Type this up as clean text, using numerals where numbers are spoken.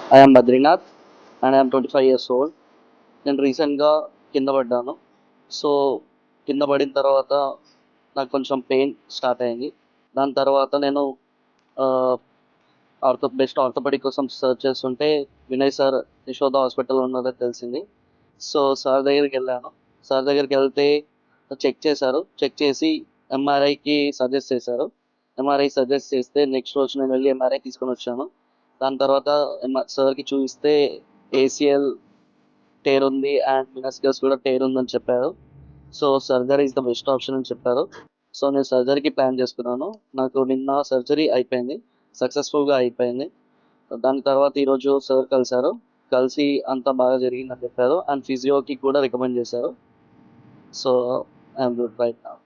I am Badrinath and I am 25 years old. నేను రీసెంట్‌గా కింద పడ్డాను. సో, కింద పడిన తర్వాత నాకు కొంచెం పెయిన్ స్టార్ట్ అయింది. దాని తర్వాత నేను ఆహ్, బెస్ట్ ఆర్థోపెడిక్ కోసం సెర్చ్ చేస్తుంటే వినయ్ సార్ యశోద హాస్పిటల్ ఉన్నదని తెలిసింది. సో, సార్ దగ్గరికెళ్ళాను. సార్ దగ్గరికెళ్తే చెక్ చేశారు. చెక్ చేసి ఎంఆర్ఐకి సజెస్ట్ చేశారు. ఎంఆర్ఐ సజెస్ట్ చేస్తే నెక్స్ట్ రోజు నేను వెళ్లి ఎంఆర్ఐ తీసుకొనొచ్చాను. దాని తర్వాత సార్‌కి చూపిస్తే ఏసీఎల్ టేర్ ఉంది అండ్ మెనిస్కస్ కూడా టేర్ ఉందని చెప్పారు. So, surgery is the best option అని చెప్పారు. సో, నేను సర్జరీకి ప్లాన్ చేసుకున్నాను. నాకు నిన్న సర్జరీ అయిపోయింది. సక్సెస్‌ఫుల్‌గా అయిపోయింది. దాని తర్వాత ఈరోజు సార్ కలిసారు. కలిసి అంతా బాగా జరిగిందని చెప్పారు. అండ్ ఫిజియోకి కూడా రికమెండ్ చేశారు. So, I am good right now.